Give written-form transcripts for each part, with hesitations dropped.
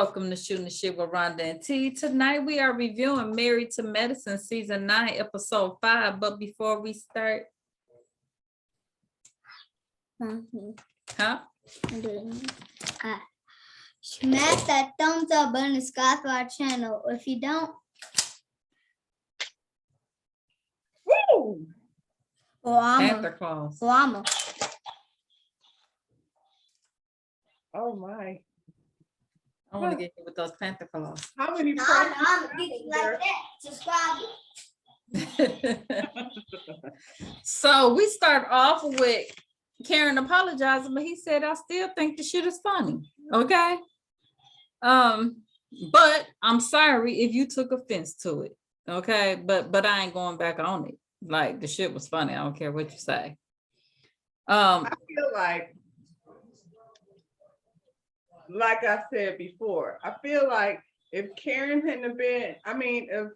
Welcome to Shooting the Shit with Rhonda and T. Tonight we are reviewing Married to Medicine Season 9, Episode 5. But before we start, smash that thumbs up button and subscribe to our channel. If you don't, Panther Claus. Oh my. I want to get you with those Panther Claus. How many I'm like that. Subscribe. So we start off with Karen apologizing, but he said, I still think the shit is funny. Okay. But I'm sorry if you took offense to it. Okay. But I ain't going back on it. Like the shit was funny. I don't care what you say. I feel like I said before, I feel like if Karen hadn't been, if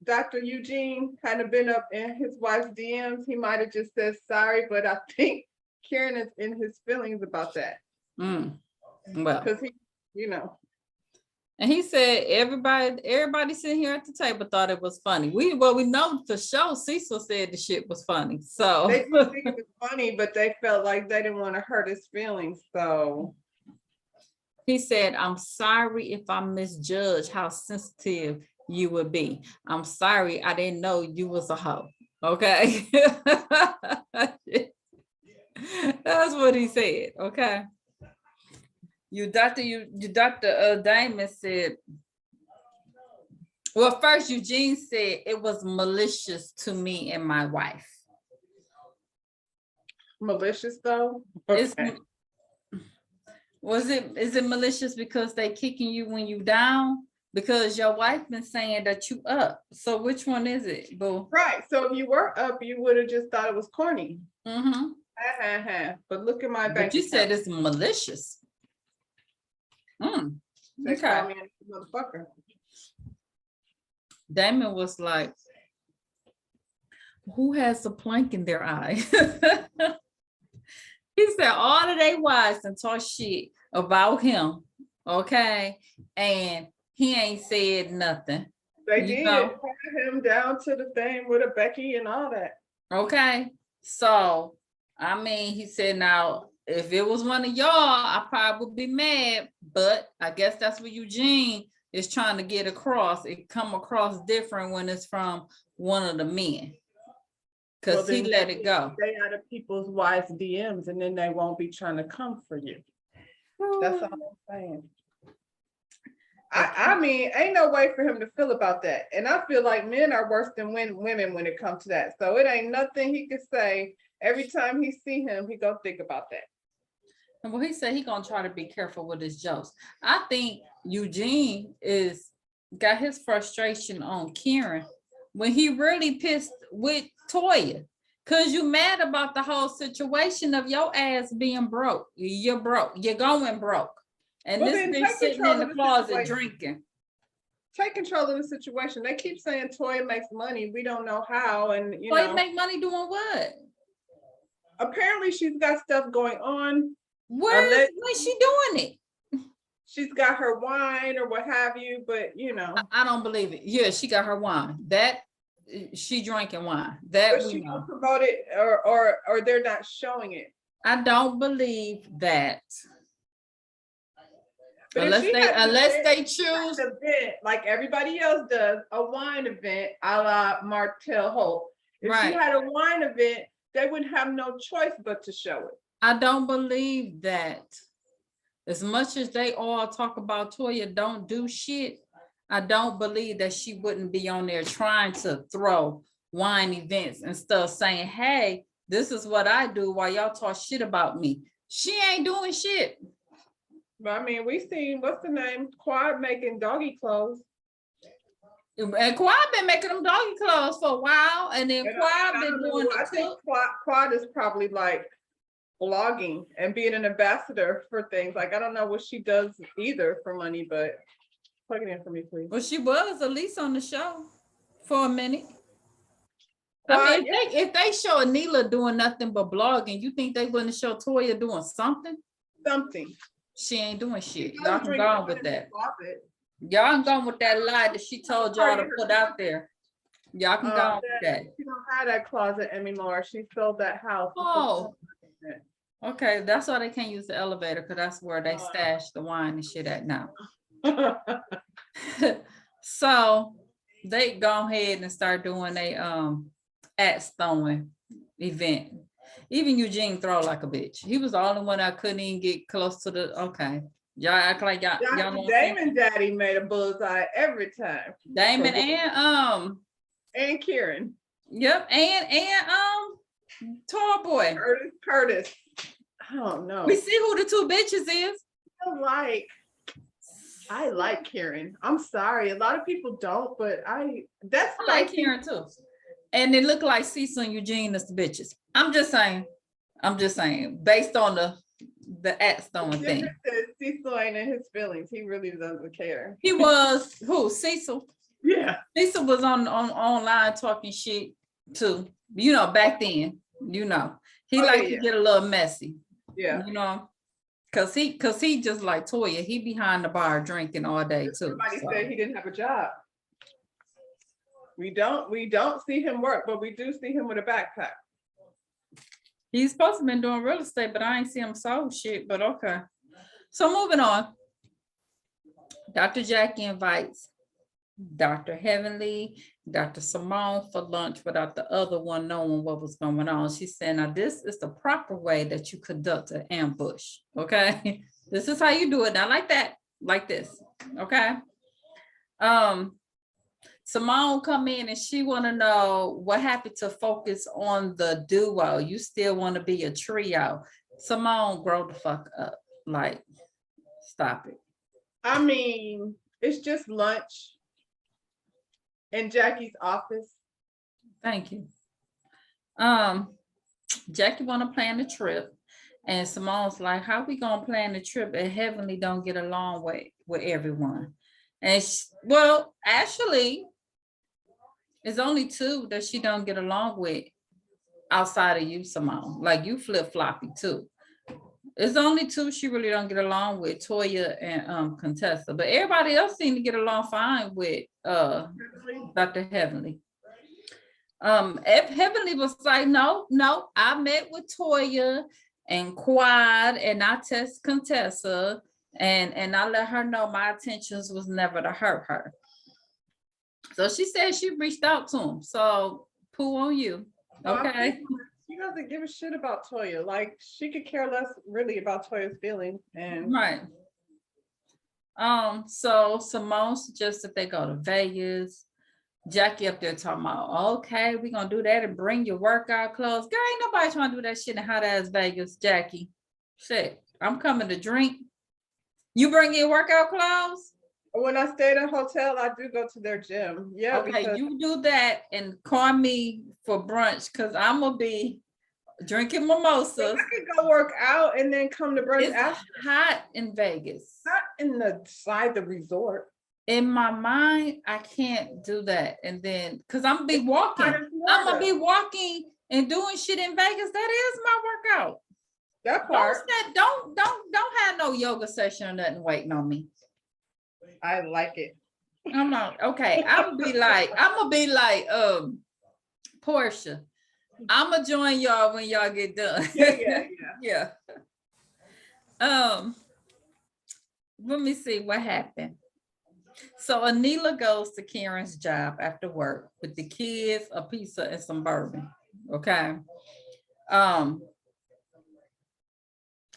Dr. Eugene hadn't been up in his wife's DMs, he might have just said sorry, but I think Karen is in his feelings about that. Well, because he, and he said everybody sitting here at the table thought it was funny. We know for sure Cecil said the shit was funny. So they didn't think it was funny, but they felt like they didn't want to hurt his feelings. So he said, I'm sorry if I misjudged how sensitive you would be. I'm sorry I didn't know you was a hoe. Okay. That's what he said. Okay. Dr. Damon said, well, first Eugene said it was malicious to me and my wife. Malicious though? Okay. Is it malicious because they kicking you when you down? Because your wife been saying that you up. So which one is it, boo? Right. So if you were up, you would have just thought it was corny. Mm-hmm. But look at my bank. But you said it's malicious. They call me a motherfucker. Damon was like, who has a plank in their eye? He said all of they wives and talk shit about him, okay? And he ain't said nothing. They did pat him down to the thing with a Becky and all that. Okay. So, he said, now, if it was one of y'all, I probably would be mad, but I guess that's what Eugene is trying to get across. It come across different when it's from one of the men. Because he let it go. Stay out of people's wives' DMs and then they won't be trying to come for you. That's all I'm saying. Ain't no way for him to feel about that. And I feel like men are worse than women when it comes to that. So it ain't nothing he could say. Every time he see him, he gonna think about that. And well, he said he gonna try to be careful with his jokes. I think Eugene got his frustration on Karen when he really pissed with Toya. Cause you mad about the whole situation of your ass being broke. You're broke. You're going broke. And this bitch sitting in the closet drinking. Take control of the situation. They keep saying Toya makes money. We don't know how. And Toya make money doing what? Apparently she's got stuff going on. Where's she doing it? She's got her wine or what have you, but I don't believe it. Yeah, she got her wine. That she drinking wine. That but she don't promote it or they're not showing it. I don't believe that. But unless they choose an event like everybody else does, a wine event a la Martell Holt. If she had a wine event, they would have no choice but to show it. I don't believe that. As much as they all talk about Toya don't do shit, I don't believe that she wouldn't be on there trying to throw wine events and stuff saying, hey, this is what I do while y'all talk shit about me. She ain't doing shit. But we seen, what's the name? Quad making doggy clothes. And Quad been making them doggy clothes for a while. And then Quad been doing I think Quad is probably like blogging and being an ambassador for things. Like, I don't know what she does either for money, but plug it in for me, please. Well, she was at least on the show for a minute. If they show Anila doing nothing but blogging, you think they wouldn't show Toya doing something? Something. She ain't doing shit. She Y'all does can drink go on wine with in the that. closet. Y'all can go on with that lie that she told y'all to Sorry, put out there. Y'all can go on with that. She don't have that closet anymore. She sold that house. Oh. Okay, that's why they can't use the elevator, because that's where they stash the wine and shit at now. So they go ahead and start doing a axe throwing event. Even Eugene throw like a bitch. He was the only one that couldn't even get close to the, okay. Y'all act like y'all know what I'm saying? Damon Daddy made a bullseye every time. Damon And Kieran. yep, and Tall Boy. Curtis. I don't know. We see who the two bitches is. I like Kieran. I'm sorry. A lot of people don't, but I I like Kieran too. And it looked like Cecil and Eugene is the bitches. I'm just saying, based on the axe throwing thing. Cecil ain't in his feelings. He really doesn't care. He was who? Cecil. Yeah. Cecil was on online talking shit too. You know, back then, you know. He liked to get a little messy. Yeah. You know, cause he just like Toya, he behind the bar drinking all day too. Somebody said he didn't have a job. We don't see him work, but we do see him with a backpack. He's supposed to been doing real estate, but I ain't see him sold shit, but okay. So moving on. Dr. Jackie invites Dr. Heavenly, Dr. Simone for lunch without the other one knowing what was going on. She said, now this is the proper way that you conduct an ambush, okay? This is how you do it, not like that, like this, okay? Simone come in and she want to know what happened to focus on the duo. You still want to be a trio. Simone, grow the fuck up. Like, stop it. I mean, it's just lunch in Jackie's office. Thank you. Jackie want to plan the trip. And Simone's like, how we gonna plan the trip if Heavenly don't get along with everyone? And well, actually, it's only two that she don't get along with outside of you, Simone. Like you flip-floppy too. It's only two she really don't get along with, Toya and Contessa. But everybody else seemed to get along fine with Dr. Heavenly. If Heavenly was like, no, I met with Toya and Quad and I test Contessa and I let her know my intentions was never to hurt her. So she said she reached out to him. So poo on you. Okay. She doesn't give a shit about Toya. Like she could care less really about Toya's feelings. And right. So Simone suggested they go to Vegas. Jackie up there talking about, okay, we're gonna do that and bring your workout clothes. Girl, ain't nobody trying to do that shit in hot ass Vegas, Jackie. Shit, I'm coming to drink. You bring your workout clothes? When I stay at a hotel, I do go to their gym. Yeah. Okay, you do that and call me for brunch because I'm gonna be drinking mimosas. I could go work out and then come to brunch. It's hot in Vegas. Not inside the resort. In my mind, I can't do that. And then, because I'm gonna be walking. I'm gonna be walking and doing shit in Vegas. That is my workout. That part. Don't have no yoga session or nothing waiting on me. I like it. I'm not okay. I'm gonna be like Portia. I'm gonna join y'all when y'all get done. Yeah. Let me see what happened. So Anila goes to Karen's job after work with the kids, a pizza, and some bourbon. Okay.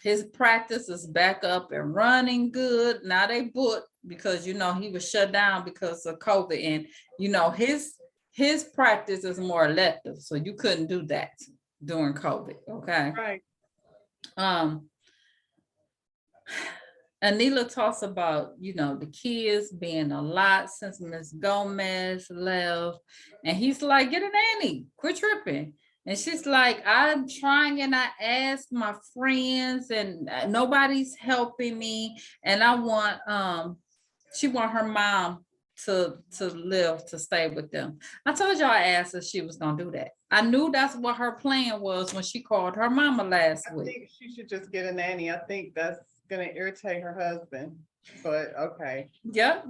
His practice is back up and running good. Now they booked because, you know, he was shut down because of COVID. And, you know, his practice is more elective. So you couldn't do that during COVID. Okay. Right. Anila talks about, you know, the kids being a lot since Miss Gomez left. And he's like, get a nanny, quit tripping. And she's like, I'm trying and I asked my friends and nobody's helping me. And I want, she want her mom to stay with them. I told y'all I asked her she was gonna do that. I knew that's what her plan was when she called her mama last week. I think she should just get a nanny. I think that's gonna irritate her husband, but okay. Yep,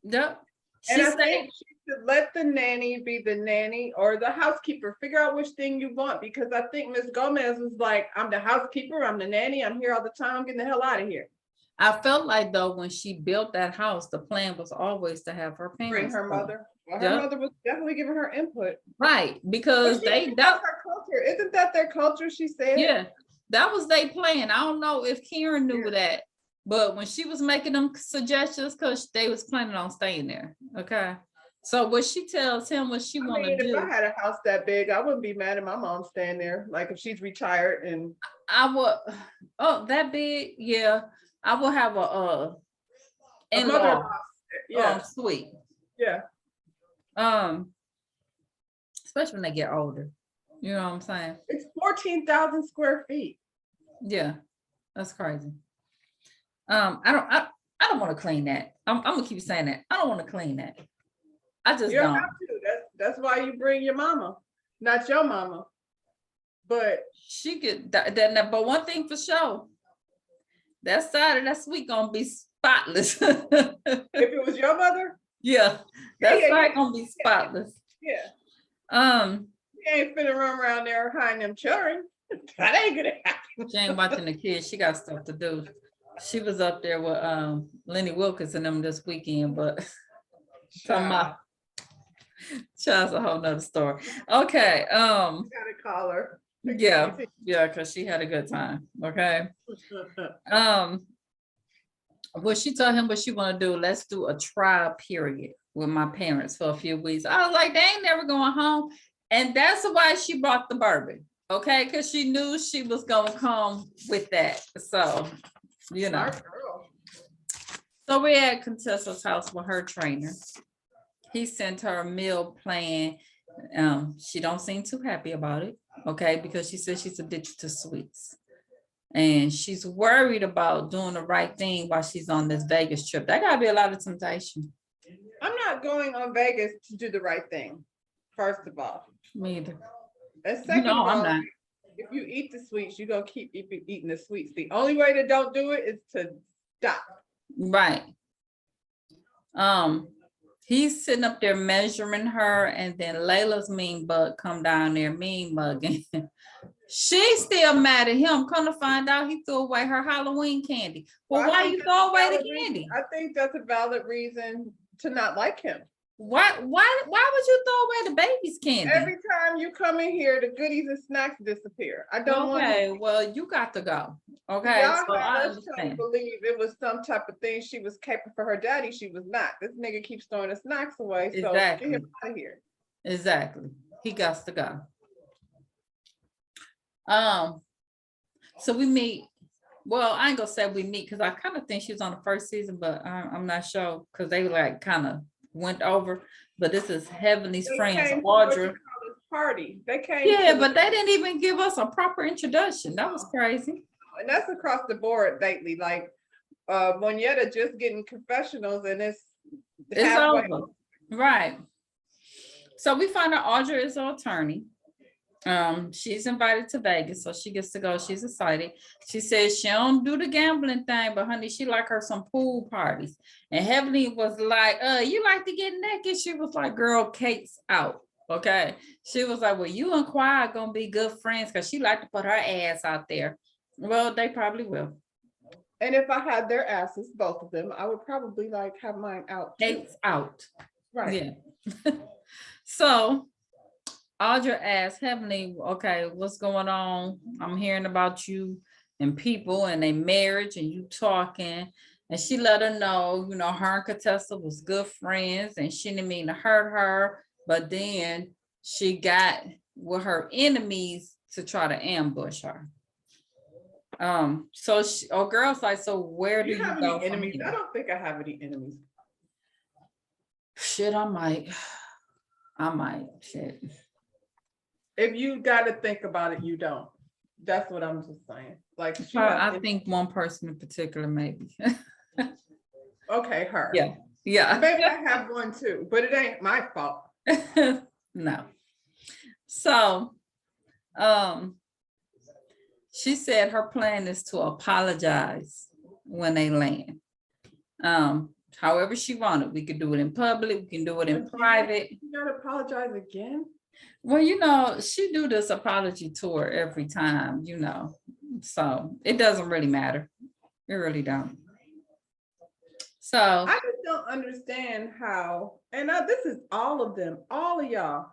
yep. And She I said, think she should let the nanny be the nanny or the housekeeper. Figure out which thing you want, because I think Miss Gomez was like, I'm the housekeeper, I'm the nanny, I'm here all the time, I'm getting the hell out of here. I felt like though, when she built that house, the plan was always to have her Bring parents. her come. mother. Well, her Yep. mother was definitely giving her input. Right, But because she they, said that, that's her culture. Isn't that their culture? She said. yeah, that was their plan. I don't know if Karen knew Yeah. that, but when she was making them suggestions, because they was planning on staying there, okay? So what she tells him what she I wanna mean, if I do, had a house that big, I wouldn't be mad at my mom staying there. Like if she's retired and I would, oh, that big, yeah, I will have a in-law, mother-in-law. Yeah, suite. yeah. Especially when they get older. You know what I'm saying? It's 14,000 square feet. Yeah, that's crazy. I don't want to clean that. I'm gonna keep saying that. I don't want to clean that. I just You don't don't. have to. That's why you bring your mama, not your mama. But She could that, but one thing for sure, that side of that suite gonna be spotless. if it was your mother, Yeah, that yeah, side gonna be spotless. yeah, Um, you ain't finna run around there hiding them children. That ain't gonna happen. she ain't watching the kids. She got stuff to do. She was up there with Lenny Wilkins and them this weekend, but talking about child's a whole nother story. Okay, Gotta call her. yeah, because she had a good time. Okay. Well, she told him what she want to do. Let's do a trial period with my parents for a few weeks. I was like, they ain't never going home. And that's why she bought the bourbon. Okay, because she knew she was gonna come with that. So, you know. Smart girl. So we at Contessa's house with her trainer. He sent her a meal plan. She don't seem too happy about it, okay, because she says she's addicted to sweets. And she's worried about doing the right thing while she's on this Vegas trip. That gotta be a lot of temptation. I'm not going on Vegas to do the right thing, first of all. Me either. And You second know of I'm all, not. if you eat the sweets, you're gonna keep eating the sweets. The only way to don't do it is to stop. Right. He's sitting up there measuring her, and then Layla's mean bug come down there mean mugging. She's still mad at him. Come to find out he threw away her Halloween candy. Well, I why think you that's throw a away the valid reason. candy? I think that's a valid reason to not like him. Why would you throw away the baby's candy? Every time you come in here, the goodies and snacks disappear. I don't want. Okay, well, you got to go. Okay, Y'all so I had us trying to understand. believe it was some type of thing she was caping for her daddy. She was not. This nigga keeps throwing the snacks away. So Exactly. get him out of here. Exactly. He got to go. So we meet. Well, I ain't gonna say we meet because I kind of think she was on the first season, but I'm not sure because they like kind of went over. But this is Heavenly's They friends, came to what you Audra. call this party. They came. Yeah, to but they didn't even give us a proper introduction. That was crazy. and that's across the board lately. Like Monietta just getting confessionals and it's halfway. Over. Right. So we find out Audra is an attorney. She's invited to Vegas, so she gets to go. She's excited. She says she don't do the gambling thing, but honey, she like her some pool parties. And Heavenly was like, you like to get naked? She was like, girl, Kate's out. Okay. She was like, well, you and Quiet gonna be good friends because she like to put her ass out there. Well, they probably will. And if I had their asses, both of them, I would probably like have mine out. too. Kate's out. Right. Yeah. So Audra asked Heavenly, okay, what's going on? I'm hearing about you and people and their marriage and you talking. And she let her know, her and Contessa was good friends and she didn't mean to hurt her. But then she got with her enemies to try to ambush her. So girl's like, so where do Do you you have go any from enemies? here? I don't think I have any enemies. Shit, I might, shit. If you got to think about it, you don't. That's what I'm just saying. Like, she I has- think one person in particular, maybe. okay, her. Yeah. Yeah. Maybe I have one too, but it ain't my fault. No. So, she said her plan is to apologize when they land. However she wanted. We could do it in public, we can do it in Again? private. You gotta apologize again? Well, you know, she do this apology tour every time, you know, so it doesn't really matter. It really don't. So, I just don't understand how, and this is all of them, all of y'all.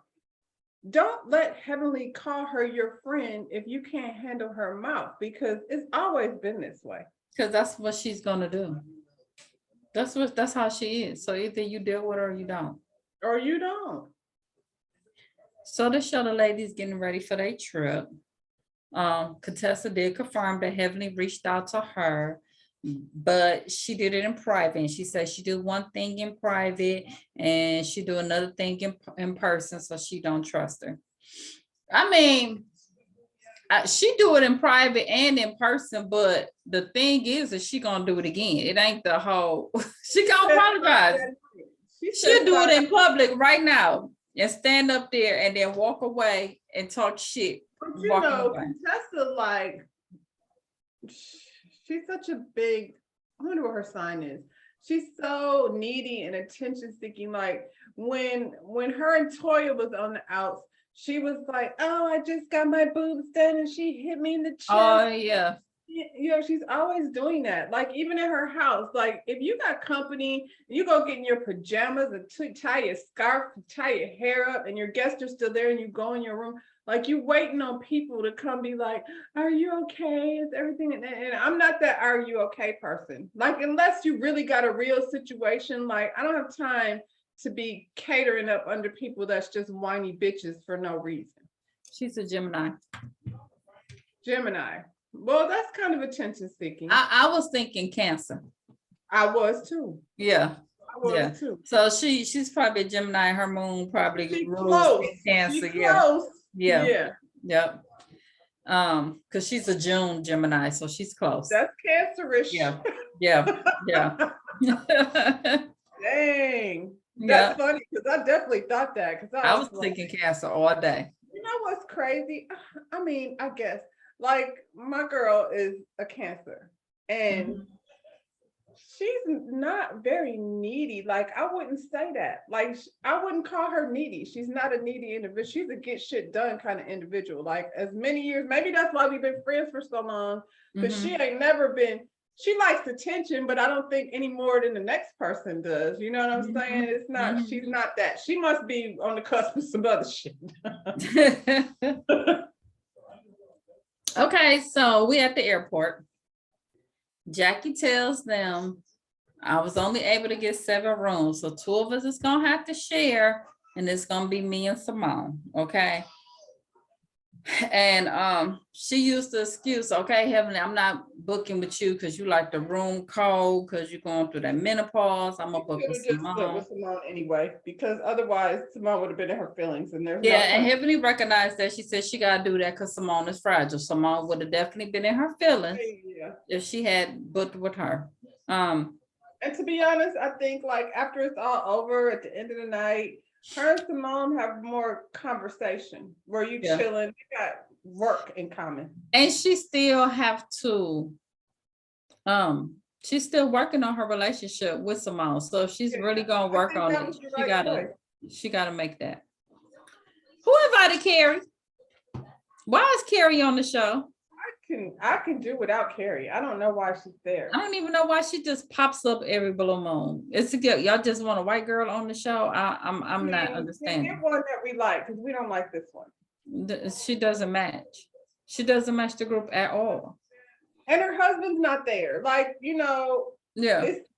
Don't let Heavenly call her your friend if you can't handle her mouth, because it's always been this way. because that's what she's gonna do. That's how she is. So either you deal with her or you don't. Or you don't. So to show the ladies getting ready for their trip, Contessa did confirm that Heavenly reached out to her, but she did it in private. And she said she do one thing in private and she do another thing in person, so she don't trust her. I mean, she do it in private and in person, but the thing is she gonna do it again. It ain't the whole, she gonna apologize. She'll do it in public right now and stand up there and then walk away and talk shit. But you walking know, away. Contessa, like, she's such a big, I wonder what her sign is. She's so needy and attention seeking. Like when her and Toya was on the outs, she was like, oh, I just got my boobs done and she hit me in the chest. Oh yeah. You know, she's always doing that. Like even in her house, like if you got company, you go get in your pajamas and tie your scarf, tie your hair up, and your guests are still there, and you go in your room, like you waiting on people to come be like, are you okay? Is everything? And I'm not that are you okay person. Like unless you really got a real situation, like I don't have time to be catering up under people that's just whiny bitches for no reason. She's a Gemini. Gemini. Well, that's kind of attention seeking. I was thinking Cancer. I was too. Yeah. I was Yeah. too. So she's probably a Gemini. Her moon probably She's rules close. in Cancer. She's Yeah. close. Yeah. Yeah. Yep. Because she's a June Gemini, so she's close. That's cancerish. Yeah. Yeah. Yeah. Dang. Yeah. That's funny because I definitely thought that because I was like, thinking Cancer all day. you know what's crazy? I mean, I guess like my girl is a Cancer and Mhm. she's not very needy. Like I wouldn't say that. Like I wouldn't call her needy. She's not a needy individual. She's a get shit done kind of individual. Like as many years, maybe that's why we've been friends for so long. Because Mhm. she ain't never been. She likes attention, but I don't think any more than the next person does. You know what I'm Mhm. saying? It's not. Mhm. She's not that. She must be on the cusp of some other shit. Okay, so we at the airport. Jackie tells them, I was only able to get 7 rooms, so 2 of us is gonna have to share, and it's gonna be me and Simone, okay? And she used the excuse, okay, Heavenly, I'm not booking with you because you like the room cold, because you're going through that menopause. I'm gonna book Could with have just split Simone. with Simone anyway, because otherwise Simone would have been in her feelings, and there's Yeah, no and point. Heavenly recognized that. She said she gotta do that because Simone is fragile. Simone would have definitely been in her feelings Yeah. if she had booked with her. And to be honest, I think like after it's all over at the end of the night, her and Simone have more conversation where you Yeah. chilling, you got work in common. And she still have to, she's still working on her relationship with Simone. So if she's Yeah, really gonna I work think on that it, was the right choice. she gotta make that. Who invited Carrie? Why is Carrie on the show? I can do without Carrie. I don't know why she's there. I don't even know why she just pops up every blue moon. It's a good, y'all just want a white girl on the show. I'm I not mean, understanding. get one that we like because we don't like this one. She doesn't match. She doesn't match the group at all. And her husband's not there. Like, you know, Yeah. it's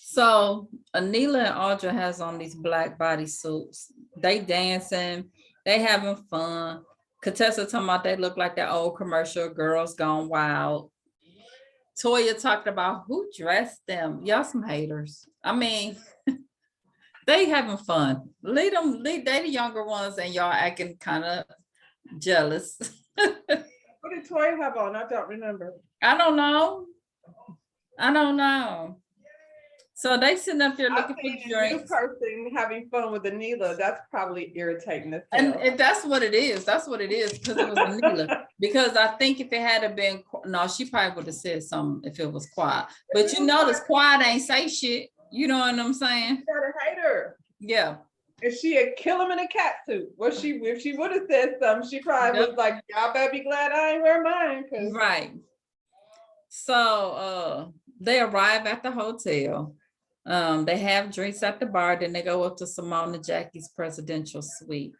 So Anila and Audra has on these black bodysuits. They dancing, they having fun. Contessa talking about they look like that old commercial, Girls Gone Wild. Toya talked about who dressed them. Y'all some haters. I mean, they having fun. They the younger ones and y'all acting kind of jealous. what did Toya have on? I don't remember. I don't know. So they sitting up there I looking think for a new drinks. person having fun with Anila, that's probably irritating as And, hell. and that's what it is. That's what it is, because it was Anila. Because I think if it had been, no, she probably would have said something if it was quiet. But you notice quiet ain't say shit. You know what I'm saying? Gotta hate her. Yeah. If she had killed him in a cat suit, if she would have said something, she probably Yep. was like, y'all better be glad I ain't wear mine. 'Cause Right. So they arrive at the hotel. They have drinks at the bar, then they go up to Simone and Jackie's presidential suite.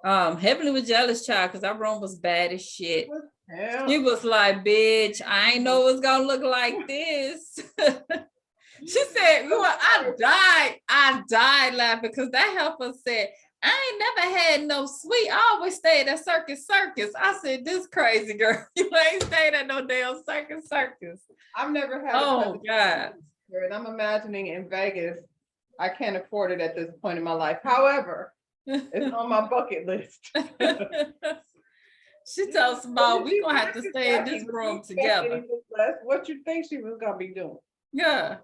Heavenly was jealous, child, because our room was bad as shit. hell, She was like, bitch, I ain't know it was gonna look like this. She said, you know, I died laughing because that helper said, I ain't never had no suite. I always stayed at Circus. I said, this crazy girl, you ain't stayed at no damn Circus. I've never had a Oh presidential God. suite, and I'm imagining in Vegas, I can't afford it at this point in my life. However, it's on my bucket list. She told Simone, we gonna have to stay in this room together. What you think she was gonna be doing? Yeah,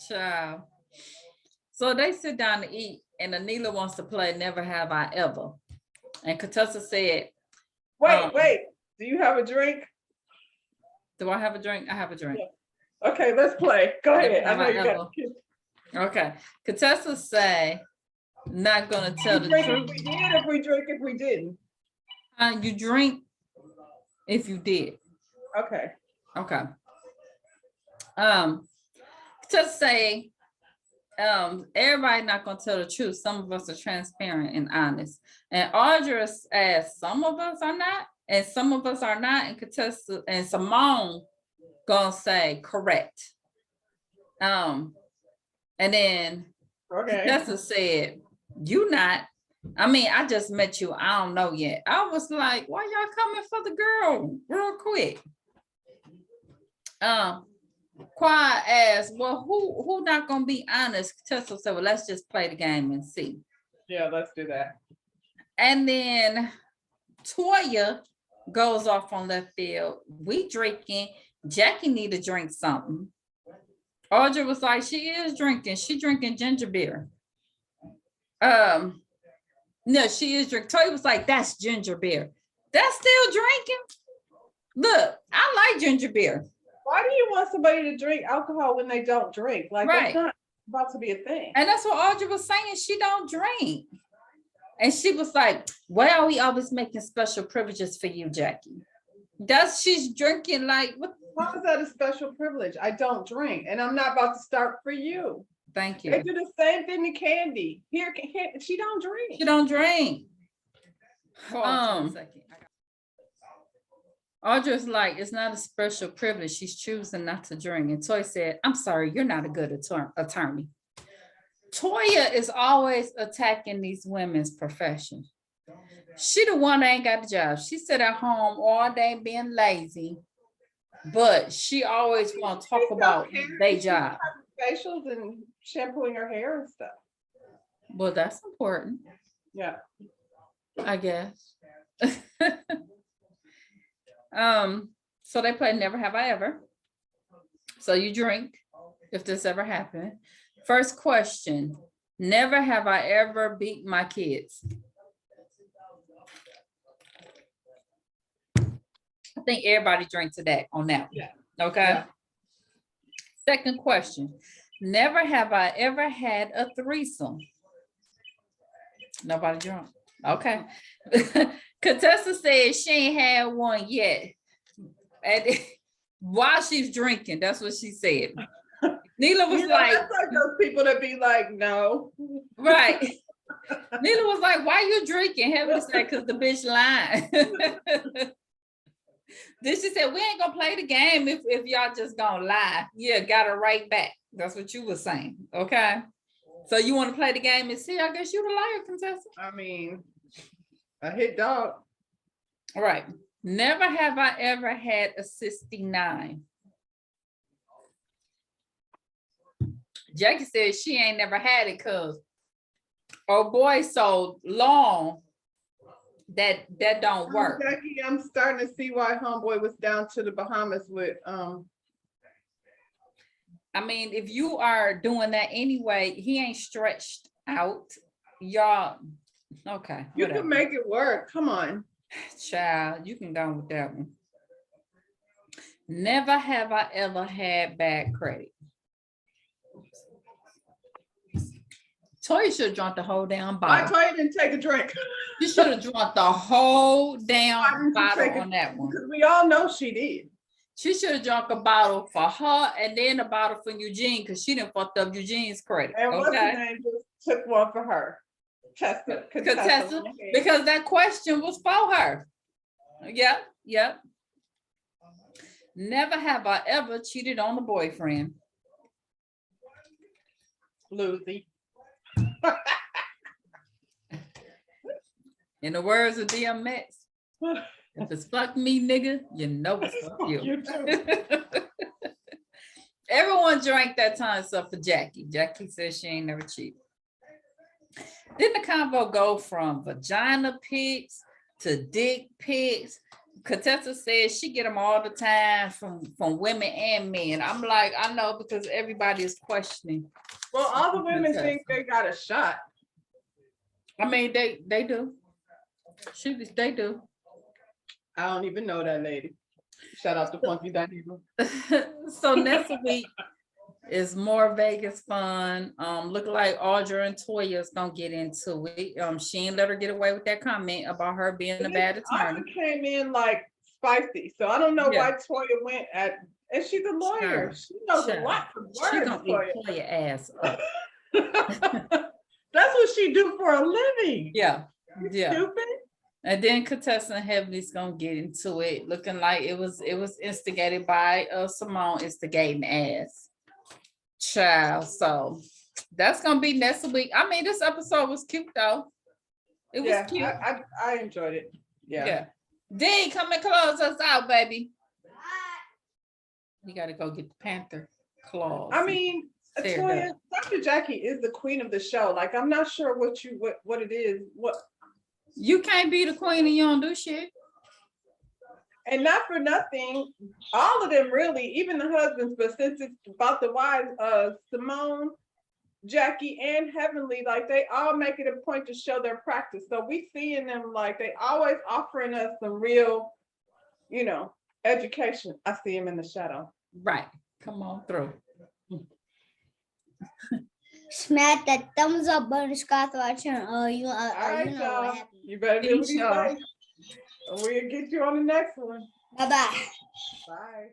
child. So they sit down to eat, and Anila wants to play Never Have I Ever. And Katessa said, Wait, do you have a drink? do I have a drink? I have a drink. Okay, let's play. Go ahead. I Have know I you got. Okay. Katessa say, not gonna tell the Drink truth. if we did, if we drink, if we didn't. You drink if you did. Okay. Okay. To say, everybody not gonna tell the truth. Some of us are transparent and honest. And Audra says some of us are not, and some of us are not. And Katessa and Simone gonna say correct. And then Okay. Katessa said, you not. I mean, I just met you. I don't know yet. I was like, why y'all coming for the girl real quick? Quiet as, well, who not gonna be honest? Tessa said, well, let's just play the game and see. Yeah, let's do that. And then Toya goes off on left field. We drinking. Jackie need to drink something. Audra was like, she is drinking. She drinking ginger beer. No, she is drinking. Toya was like, that's ginger beer. That's still drinking. Look, I like ginger beer. Why do you want somebody to drink alcohol when they don't drink? Like, Right. that's not about to be a thing. And that's what Audra was saying. She don't drink. And she was like, why are we always making special privileges for you, Jackie? She's drinking like, what? How is that a special privilege? I don't drink, and I'm not about to start for you. Thank They you. do the same thing to Candy. Here, she don't drink. She don't drink. Audra's like, it's not a special privilege. She's choosing not to drink. And Toya said, I'm sorry, you're not a good attorney. Toya is always attacking these women's profession. She the one that ain't got the job. She sit at home all day being lazy, but she always want to talk about their job. Facials and shampooing her hair and stuff. Well, that's important, Yeah. I guess. So they play Never Have I Ever. So you drink if this ever happened. First question, never have I ever beat my kids. I think everybody drank to that on that one. Yeah. Okay. Yeah. Second question, never have I ever had a threesome. Nobody drunk. Okay. Contessa said she ain't had one yet. And while she's drinking, that's what she said. Neela was like, that's like those people that be like, no. right. Neela was like, why you drinking? Heaven said, because the bitch lying. Then she said, we ain't gonna play the game if y'all just gonna lie. Yeah, got it right back. That's what you were saying. Okay. So you want to play the game and see? I guess you the liar, Contessa. I mean, a hit dog. All right. Never have I ever had a 69. Jackie said she ain't never had it because oh boy, so long that don't work. Jackie, I'm starting to see why homeboy was down to the Bahamas with I mean, if you are doing that anyway, he ain't stretched out. Y'all, okay. You whatever. can make it work. Come on. Child, you can go with that one. Never have I ever had bad credit. Toya should have drunk the whole damn Why bottle. Toya didn't take a drink? You should have drunk the whole Why damn didn't you bottle take a- on that one. Because we all know she did. She should have drunk a bottle for her and then a bottle for Eugene because she done fucked up Eugene's credit. And what's Okay. his name just took one for her. Contessa, because that question was for her. Yep, yep. Never have I ever cheated on a boyfriend. Lucy. In the words of DMX, if it's fuck me, nigga, you know it's fuck you. You too. Everyone drank that time except for Jackie. Jackie says she ain't never cheated. Didn't the convo go from vagina pics to dick pics? Contessa says she get them all the time from women and men. I'm like, I know because everybody is questioning. Well, all the women think they got a shot. I mean, they do. They do. I don't even know that lady. Shout out to Funky Dinero. So next week is more Vegas fun. Look like Audra and Toya is gonna get into it. She ain't let her get away with that comment about her being a bad attorney. Audra came in like spicy, so I don't know Yeah. why Toya went at. And she's a lawyer. Sure. She knows Sure. a lot of She words. gonna eat Toya ass up. That's what she do for a living. Yeah, You yeah. Stupid. And then Contessa and Heavenly's gonna get into it, looking like it was instigated by Simone instigating ass. Child. So that's gonna be next week. I mean, this episode was cute though. It was Yeah, cute. I enjoyed it. Yeah. Yeah. Dean, come and close us out, baby. You gotta go get the Panther claws. I mean, Fair Toya, enough. Dr. Jackie is the queen of the show. Like, I'm not sure what it is. You can't be the queen and you don't do shit. And not for nothing, all of them really, even the husbands, but since it's about the wives, Simone, Jackie, and Heavenly, like they all make it a point to show their practice. So we seeing them like they always offering us some real, education. I see him in the shadow. Right. Come on through. Smack that thumbs up button, subscribe to our channel. All right, You know y'all. what happened. You better do what you Peace, y'all. say. We'll get you on the next one. Bye-bye. Bye.